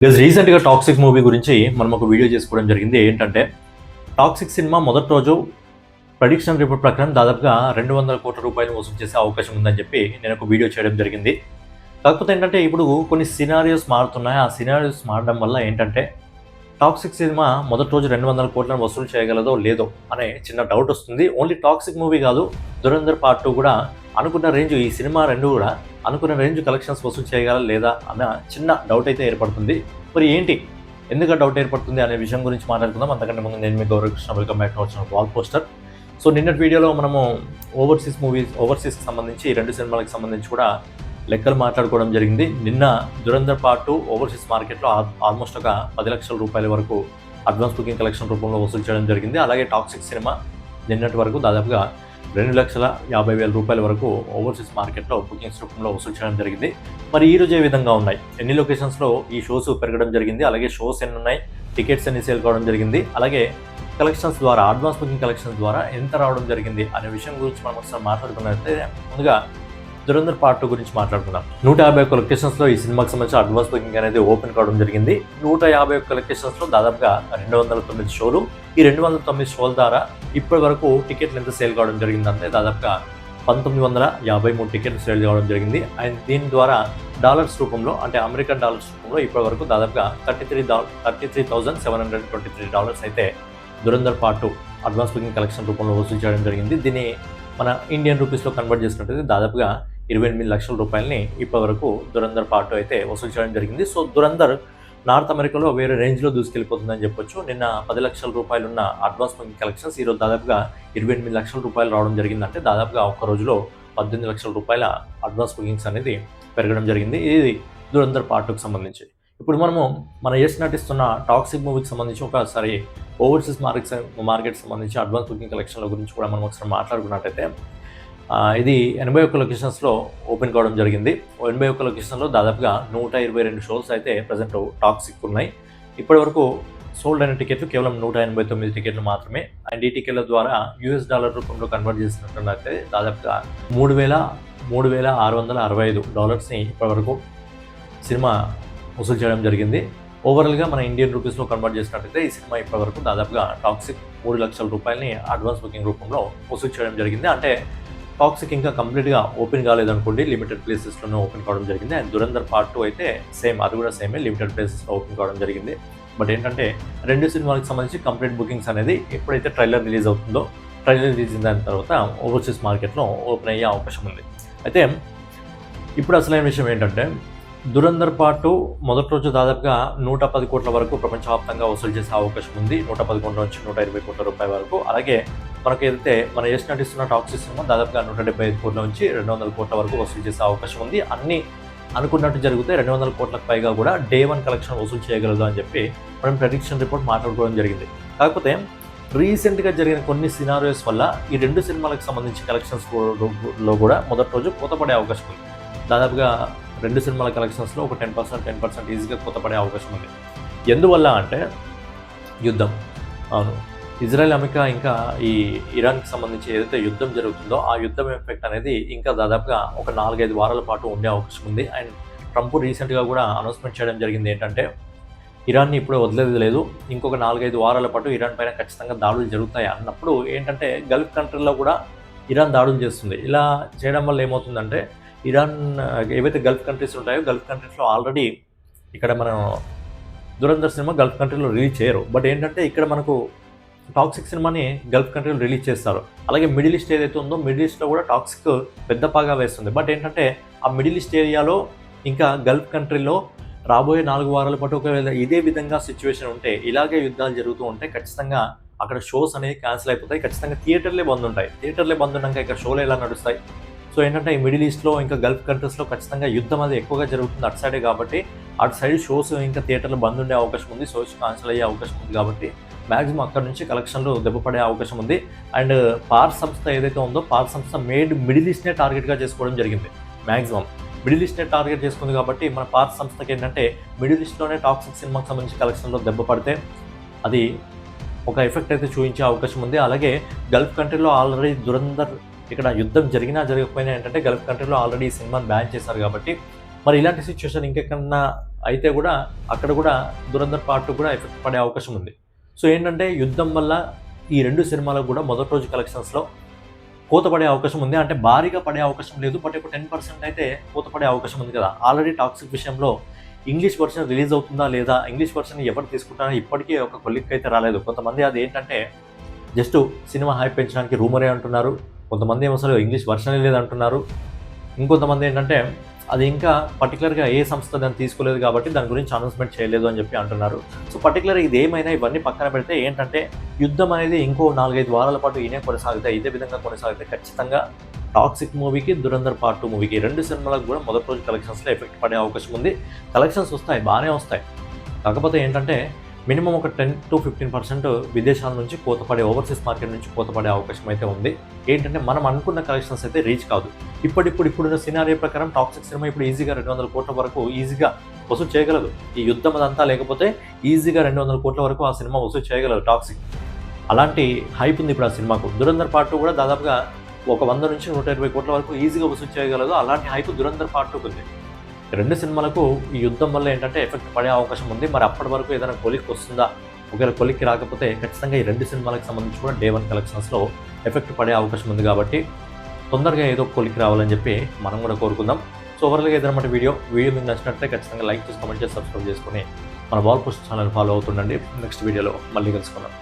రీసెంట్గా toxic movie గురించి మనం ఒక వీడియో చేసుకోవడం జరిగింది. ఏంటంటే టాక్సిక్ సినిమా మొదటి రోజు ప్రొడిక్షన్ రిపోర్ట్ ప్రకారం దాదాపుగా 200 కోట్ల రూపాయలు వసూలు చేసే అవకాశం ఉందని చెప్పి నేను ఒక వీడియో చేయడం జరిగింది. కాకపోతే ఏంటంటే ఇప్పుడు కొన్ని సినారియోస్ మారుతున్నాయి. ఆ సినారియోస్ మారడం వల్ల ఏంటంటే టాక్సిక్ సినిమా మొదటి రోజు 200 కోట్లను వసూలు చేయగలదో లేదో అనే చిన్న డౌట్ వస్తుంది. ఓన్లీ టాక్సిక్ మూవీ కాదు, దురంధర్ పార్ట్ 2 కూడా అనుకున్న రేంజ్, ఈ సినిమా రెండు కూడా అనుకున్న రేంజ్ కలెక్షన్స్ వసూలు చేయగల లేదా అన్న చిన్న డౌట్ అయితే ఏర్పడుతుంది. మరి ఏంటి, ఎందుకు డౌట్ ఏర్పడుతుంది అనే విషయం గురించి మాట్లాడుకుందాం. అంతకంటే ముందు నేను మీ Gauravkrishna, welcome back to our channel wall poster. So నిన్నటి వీడియోలో మనము ఓవర్సీస్కి సంబంధించి ఈ రెండు సినిమాలకు సంబంధించి కూడా లెక్కలు మాట్లాడుకోవడం జరిగింది. నిన్న దురంధర్ పార్ట్ 2 ఓవర్సీస్ మార్కెట్లో ఆల్మోస్ట్ ఒక 10 లక్షల రూపాయల వరకు అడ్వాన్స్ బుకింగ్ కలెక్షన్ రూపంలో వసూలు చేయడం జరిగింది. అలాగే టాక్సిక్ సినిమా నిన్నటి వరకు దాదాపుగా 2,50,000 రూపాయల వరకు ఓవర్సీస్ మార్కెట్లో బుకింగ్స్ రూపంలో వసూలు చేయడం జరిగింది. మరి ఈ రోజు ఏ విధంగా ఉన్నాయి, ఎన్ని లొకేషన్స్లో ఈ షోస్ పెరగడం జరిగింది, అలాగే షోస్ ఎన్ని ఉన్నాయి, టికెట్స్ ఎన్ని సేల్ కావడం జరిగింది, అలాగే కలెక్షన్స్ ద్వారా, అడ్వాన్స్ బుకింగ్ కలెక్షన్స్ ద్వారా ఎంత రావడం జరిగింది అనే విషయం గురించి మనం ఒకసారి మాట్లాడుకున్నట్లయితే ముందుగా దురంధర్ పార్ట్ 2 గురించి మాట్లాడుకుందాం. 151 లొకేషన్స్లో ఈ సినిమాకి సంబంధించిన అడ్వాన్స్ బుకింగ్ అనేది ఓపెన్ కావడం జరిగింది. 151 లొకేషన్స్లో దాదాపుగా 209 షోలు. ఈ 209 షోల ద్వారా ఇప్పటి వరకు టికెట్లు ఎంత సేల్ కావడం జరిగిందంటే దాదాపుగా 1953 టికెట్లు సేల్ కావడం జరిగింది. అండ్ దీని ద్వారా డాలర్స్ రూపంలో, అంటే అమెరికన్ డాలర్స్ రూపంలో ఇప్పటి వరకు దాదాపుగా $33,723 అయితే Dhurandhar part 2 advance booking collection రూపంలో వసూలు చేయడం జరిగింది. దీన్ని మన ఇండియన్ రూపీస్లో కన్వర్ట్ చేసినట్టయితే దాదాపుగా 28 లక్షల రూపాయలని ఇప్పటివరకు దురంధర్ పార్ట్ 2 అయితే వసూలు చేయడం జరిగింది. సో దురంధర్ నార్త్ అమెరికాలో వేరే రేంజ్లో దూసుకెళ్ళిపోతుందని చెప్పొచ్చు. నిన్న 10 లక్షల రూపాయలు ఉన్న అడ్వాన్స్ బుకింగ్ కలెక్షన్స్ ఈరోజు దాదాపుగా 28 లక్షల రూపాయలు రావడం జరిగిందంటే దాదాపుగా ఒక్క రోజులో 18 లక్షల రూపాయల అడ్వాన్స్ బుకింగ్స్ అనేది పెరగడం జరిగింది. ఇది దురంధర్ పార్ట్ 2కి సంబంధించి. ఇప్పుడు మనము మన యష్ నటిస్తున్న టాక్సిక్ మూవీకి సంబంధించి ఒకసారి ఓవర్సీస్ మార్కెట్ సంబంధించి అడ్వాన్స్ బుకింగ్ కలెక్షన్ల గురించి కూడా మనం ఒకసారి మాట్లాడుకున్నట్టయితే ఇది 81 లొకేషన్స్లో ఓపెన్ కావడం జరిగింది. 81 లొకేషన్లో దాదాపుగా 122 షోస్ అయితే ప్రజెంట్ టాక్సిక్ ఉన్నాయి. ఇప్పటి వరకు సోల్డ్ అయిన టికెట్లు కేవలం 189 టికెట్లు మాత్రమే. అండ్ ఈ టికెట్ల ద్వారా $US రూపంలో కన్వర్ట్ చేసినట్లయితే దాదాపుగా $3,665 ఇప్పటివరకు సినిమా వసూలు చేయడం జరిగింది. ఓవరాల్గా మన ఇండియన్ రూపీస్లో కన్వర్ట్ చేసినట్లయితే ఈ సినిమా ఇప్పటివరకు దాదాపుగా టాక్సిక్ 3 లక్షల రూపాయలని అడ్వాన్స్ బుకింగ్ రూపంలో వసూలు చేయడం జరిగింది. అంటే టాక్సిక్ ఇంకా కంప్లీట్గా ఓపెన్ కాలేదనుకోండి, లిమిటెడ్ ప్లేసెస్లోనే ఓపెన్ కావడం జరిగింది. అండ్ దురంధర్ పార్ట్ 2 అయితే అది కూడా సేమే, లిమిటెడ్ ప్లేసెస్లో ఓపెన్ కావడం జరిగింది. బట్ ఏంటంటే రెండు సినిమాలకు సంబంధించి కంప్లీట్ బుకింగ్స్ అనేది ఎప్పుడైతే ట్రైలర్ రిలీజ్ అవుతుందో, ట్రైలర్ రిలీజ్ అయిన తర్వాత ఓవర్సీస్ మార్కెట్లో ఓపెన్ అయ్యే అవకాశం ఉంది. అయితే ఇప్పుడు అసలైన విషయం ఏంటంటే దురంధర్ పార్ట్ 2 మొదటి రోజు దాదాపుగా 110 కోట్ల వరకు ప్రపంచవ్యాప్తంగా వసూలు చేసే అవకాశం ఉంది. 110 కోట్ల నుంచి 120 కోట్ల రూపాయల వరకు. అలాగే మనకు ఏదైతే మన యష్ నటిస్తున్న టాక్సిక్ సినిమా దాదాపుగా 175 కోట్ల నుంచి 200 కోట్ల వరకు వసూలు చేసే అవకాశం ఉంది. అన్ని అనుకున్నట్టు జరిగితే 200 కోట్లకు పైగా కూడా డే 1 కలెక్షన్ వసూలు చేయగలదు అని చెప్పి మనం ప్రెడిక్షన్ రిపోర్ట్ మాట్లాడుకోవడం జరిగింది. కాకపోతే రీసెంట్గా జరిగిన కొన్ని సినారియోస్ వల్ల ఈ రెండు సినిమాలకు సంబంధించి కలెక్షన్స్లో కూడా మొదటి రోజు కోతపడే అవకాశం ఉంది. దాదాపుగా రెండు సినిమాల కలెక్షన్స్లో ఒక 10% ఈజీగా కోతపడే అవకాశం ఉంది. ఎందువల్ల అంటే యుద్ధం. అవును, ఇజ్రాయెల్, అమెరికా ఇంకా ఈ ఇరాన్కి సంబంధించి ఏదైతే యుద్ధం జరుగుతుందో ఆ యుద్ధం ఎఫెక్ట్ అనేది ఇంకా దాదాపుగా ఒక 4-5 వారాల పాటు ఉండే అవకాశం ఉంది. అండ్ ట్రంప్ రీసెంట్గా కూడా అనౌన్స్మెంట్ చేయడం జరిగింది ఏంటంటే ఇరాన్ని ఇప్పుడు వదిలేది లేదు, ఇంకొక 4-5 వారాల పాటు ఇరాన్ పైన ఖచ్చితంగా దాడులు జరుగుతాయి అన్నప్పుడు ఏంటంటే గల్ఫ్ కంట్రీలో కూడా ఇరాన్ దాడులు చేస్తుంది. ఇలా చేయడం వల్ల ఏమవుతుందంటే ఇరాన్ ఏవైతే గల్ఫ్ కంట్రీస్ ఉంటాయో గల్ఫ్ కంట్రీస్లో ఆల్రెడీ ఇక్కడ మనం దురంధర్ సినిమా గల్ఫ్ కంట్రీలో రిలీజ్ చేయరు. బట్ ఏంటంటే ఇక్కడ మనకు టాక్సిక్ సినిమాని గల్ఫ్ కంట్రీలో రిలీజ్ చేస్తారు. అలాగే మిడిల్ ఈస్ట్ ఏదైతే ఉందో మిడిల్ ఈస్ట్లో కూడా టాక్సిక్ పెద్ద పాగా వేస్తుంది. బట్ ఏంటంటే ఆ మిడిల్ ఈస్ట్ ఏరియాలో ఇంకా గల్ఫ్ కంట్రీలో రాబోయే 4 వారాల పాటు ఒకవేళ ఇదే విధంగా సిచ్యువేషన్ ఉంటే, ఇలాగే యుద్ధాలు జరుగుతూ ఉంటే ఖచ్చితంగా అక్కడ షోస్ అనేవి క్యాన్సిల్ అయిపోతాయి. ఖచ్చితంగా థియేటర్లే బంద్ ఉంటాయి. థియేటర్లే బంద్ ఉన్నాక ఇక్కడ షోలు ఎలా నడుస్తాయి? సో ఏంటంటే ఈ మిడిల్ ఈస్ట్లో ఇంకా గల్ఫ్ కంట్రీస్లో ఖచ్చితంగా యుద్ధం అది ఎక్కువగా జరుగుతుంది అటు సైడే. కాబట్టి అటు సైడ్ షోస్ ఇంకా థియేటర్లు బంద్ ఉండే అవకాశం ఉంది, షోస్ క్యాన్సిల్ అయ్యే అవకాశం ఉంది. కాబట్టి మ్యాక్సిమం అక్కడ నుంచి కలెక్షన్లు దెబ్బపడే అవకాశం ఉంది. అండ్ పార్ సంస్థ ఏదైతే ఉందో పార్ సంస్థ మిడిల్ ఈస్ట్నే టార్గెట్గా చేసుకోవడం జరిగింది. మ్యాక్సిమం మిడిల్ ఈస్ట్నే టార్గెట్ చేసుకుంది. కాబట్టి మన పార్ సంస్థకి ఏంటంటే మిడిల్ ఈస్ట్లోనే టాక్సిక్ సినిమాకి సంబంధించి కలెక్షన్లో దెబ్బ పడితే అది ఒక ఎఫెక్ట్ అయితే చూపించే అవకాశం ఉంది. అలాగే గల్ఫ్ కంట్రీలో ఆల్రెడీ దురంధర్ ఇక్కడ యుద్ధం జరిగినా జరగకపోయినా ఏంటంటే గల్ఫ్ కంట్రీలో ఆల్రెడీ ఈ సినిమాని బ్యాన్ చేశారు. కాబట్టి మరి ఇలాంటి సిచ్యువేషన్ ఇంకెక్కడన్నా అయితే కూడా అక్కడ కూడా దురంధర్ పార్ట్ 2 కూడా ఎఫెక్ట్ పడే అవకాశం ఉంది. సో ఏంటంటే యుద్ధం వల్ల ఈ 2 సినిమాలకు కూడా మొదటి రోజు కలెక్షన్స్‌లో కోత పడే అవకాశం ఉంది. అంటే భారీగా పడే అవకాశం లేదు. బట్ ఇప్పుడు 10% అయితే కోత పడే అవకాశం ఉంది కదా! ఆల్రెడీ టాక్సిక్ విషయంలో ఇంగ్లీష్ వర్షన్ రిలీజ్ అవుతుందా లేదా? ఇంగ్లీష్ వర్షన్ ఎవరు తీసుకుంటారో ఇప్పటికీ ఒక కొలిక్కి అయితే రాలేదు. కొంతమంది అది ఏంటంటే జస్ట్ సినిమా హైప్ పెంచడానికి రూమరే అంటున్నారు. కొంతమంది ఏమో అసలు ఇంగ్లీష్ వర్షనే లేదంటున్నారు. ఇంకొంతమంది ఏంటంటే అది ఇంకా పర్టికులర్‌గా ఏ సంస్థ దాన్ని తీసుకోలేదు కాబట్టి దాని గురించి అనౌన్స్‌మెంట్ చేయలేదు అని చెప్పి అంటున్నారు. సో పర్టికులర్‌గా ఇది ఏమైనా ఇవన్నీ పక్కన పెడితే ఏంటంటే యుద్ధం అనేది ఇంకో 4, 5 వారాల పాటు ఇదే విధంగా కొనసాగితే ఖచ్చితంగా టాక్సిక్ మూవీకి, దురంధర్ పార్ట్ 2 మూవీకి 2 సినిమాలకు కూడా మొదటి రోజు కలెక్షన్స్‌లో ఎఫెక్ట్ పడే అవకాశం ఉంది. కలెక్షన్స్ వస్తాయి, బాగానే వస్తాయి. కాకపోతే ఏంటంటే మినిమమ్ ఒక 10-15% విదేశాల నుంచి కోత పడే, ఓవర్సీస్ మార్కెట్ నుంచి కోత పడే అవకాశం అయితే ఉంది. ఏంటంటే మనం అనుకున్న కలెక్షన్స్ అయితే రీచ్ కాదు. ఇప్పుడున్న సినారియో ప్రకారం టాక్సిక్ సినిమా ఇప్పుడు ఈజీగా 200 కోట్ల వరకు ఈజీగా వసూలు చేయగలదు. ఈ యుద్ధం అదంతా లేకపోతే ఈజీగా 200 కోట్ల వరకు ఆ సినిమా వసూలు చేయగలదు టాక్సిక్. అలాంటి హైప్ ఉంది ఇప్పుడు ఆ సినిమాకు. దురంధర్ పార్ట్ 2 కూడా దాదాపుగా ఒక 100 నుంచి 120 కోట్ల వరకు ఈజీగా వసూలు చేయగలదు. అలాంటి హైప్ దురంధర్ పార్ట్ 2 ఉంది. 2 సినిమాలకు ఈ యుద్ధం వల్ల ఏంటంటే ఎఫెక్ట్ పడే అవకాశం ఉంది. మరి అప్పటి వరకు ఏదైనా కొలిక్ వస్తుందా? ఒకవేళ కొలిక్కి రాకపోతే ఖచ్చితంగా ఈ 2 సినిమాలకు సంబంధించి కూడా డే 1 కలెక్షన్స్‌లో ఎఫెక్ట్ పడే అవకాశం ఉంది కాబట్టి తొందరగా ఏదో కొలిక్కి రావాలని చెప్పి మనం కూడా కోరుకుందాం. సో ఓవరాల్‌గా ఏదైనా వీడియో మీకు నచ్చినట్లయితే ఖచ్చితంగా లైక్ చేసి, కామెంట్ చేసి, సబ్స్క్రైబ్ చేసుకొని మన వాల్ పోస్ట్ ఛానల్ ఫాలో అవుతుండండి. నెక్స్ట్ వీడియోలో మళ్ళీ కలుసుకుందాం.